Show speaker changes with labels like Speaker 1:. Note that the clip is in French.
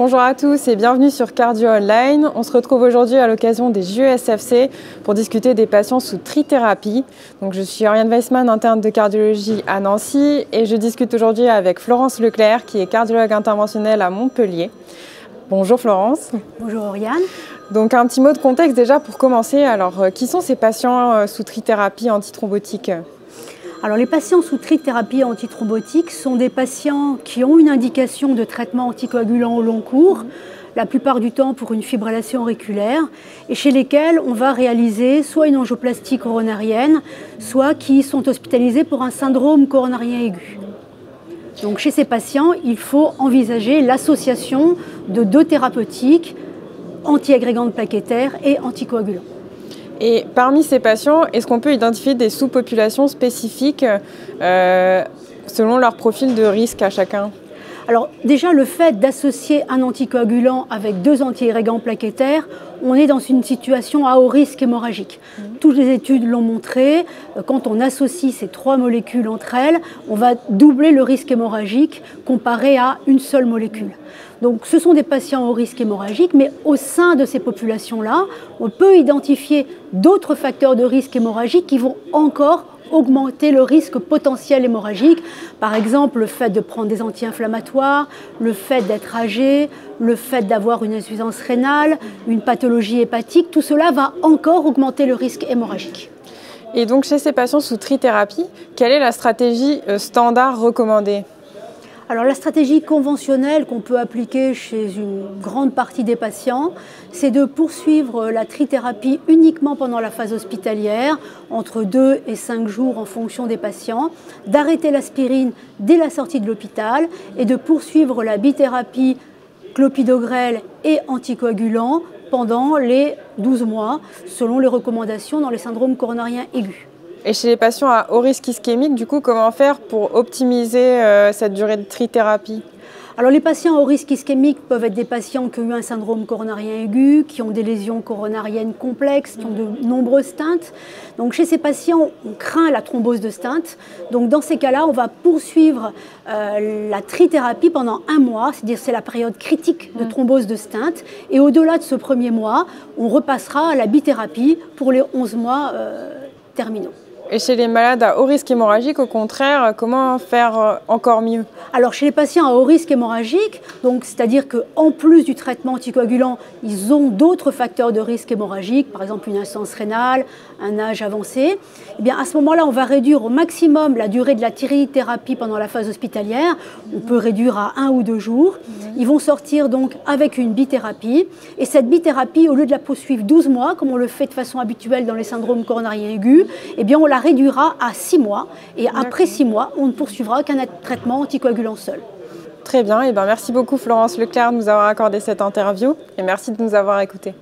Speaker 1: Bonjour à tous et bienvenue sur Cardio Online. On se retrouve aujourd'hui à l'occasion des JESFC pour discuter des patients sous trithérapie. Donc, je suis Oriane Weissman, interne de cardiologie à Nancy et je discute aujourd'hui avec Florence Leclerc qui est cardiologue interventionnelle à Montpellier. Bonjour Florence.
Speaker 2: Bonjour Oriane.
Speaker 1: Donc un petit mot de contexte déjà pour commencer. Alors, qui sont ces patients sous trithérapie antithrombotique ?
Speaker 2: Alors les patients sous trithérapie antithrombotique sont des patients qui ont une indication de traitement anticoagulant au long cours, la plupart du temps pour une fibrillation auriculaire, et chez lesquels on va réaliser soit une angioplastie coronarienne, soit qui sont hospitalisés pour un syndrome coronarien aigu. Donc chez ces patients, il faut envisager l'association de deux thérapeutiques, antiagrégantes plaquettaires et anticoagulants.
Speaker 1: Et parmi ces patients, est-ce qu'on peut identifier des sous-populations spécifiques selon leur profil de risque à chacun ?
Speaker 2: Alors déjà, le fait d'associer un anticoagulant avec deux antiagrégants plaquettaires, on est dans une situation à haut risque hémorragique. Toutes les études l'ont montré, quand on associe ces trois molécules entre elles, on va doubler le risque hémorragique comparé à une seule molécule. Donc ce sont des patients au risque hémorragique, mais au sein de ces populations-là, on peut identifier d'autres facteurs de risque hémorragique qui vont encore augmenter le risque potentiel hémorragique. Par exemple, le fait de prendre des anti-inflammatoires, le fait d'être âgé, le fait d'avoir une insuffisance rénale, une pathologie hépatique, tout cela va encore augmenter le risque hémorragique.
Speaker 1: Et donc chez ces patients sous trithérapie, quelle est la stratégie standard recommandée ?
Speaker 2: Alors la stratégie conventionnelle qu'on peut appliquer chez une grande partie des patients, c'est de poursuivre la trithérapie uniquement pendant la phase hospitalière, entre 2 et 5 jours en fonction des patients, d'arrêter l'aspirine dès la sortie de l'hôpital et de poursuivre la bithérapie clopidogrel et anticoagulant pendant les 12 mois, selon les recommandations dans les syndromes coronariens aigus.
Speaker 1: Et chez les patients à haut risque ischémique, du coup, comment faire pour optimiser cette durée de trithérapie ?
Speaker 2: Alors les patients au risque ischémique peuvent être des patients qui ont eu un syndrome coronarien aigu, qui ont des lésions coronariennes complexes, qui ont de nombreux stents. Donc chez ces patients, on craint la thrombose de stent. Donc dans ces cas-là, on va poursuivre la trithérapie pendant 1 mois, c'est-à-dire c'est la période critique de thrombose de stent. Et au-delà de ce premier mois, on repassera à la bithérapie pour les 11 mois terminaux.
Speaker 1: Et chez les malades à haut risque hémorragique, au contraire, comment faire encore mieux ?
Speaker 2: Alors chez les patients à haut risque hémorragique, c'est-à-dire qu'en plus du traitement anticoagulant, ils ont d'autres facteurs de risque hémorragique, par exemple une insuffisance rénale, un âge avancé, eh bien à ce moment-là, on va réduire au maximum la durée de la trithérapie pendant la phase hospitalière. On peut réduire à 1 ou 2 jours. Ils vont sortir donc avec une bithérapie. Et cette bithérapie, au lieu de la poursuivre 12 mois, comme on le fait de façon habituelle dans les syndromes coronariens aigus, eh bien on la réduira à 6 mois. Et après 6 mois, on ne poursuivra qu'un traitement anticoagulant seul.
Speaker 1: Très bien. Et merci beaucoup Florence Leclerc de nous avoir accordé cette interview. Et merci de nous avoir écoutés.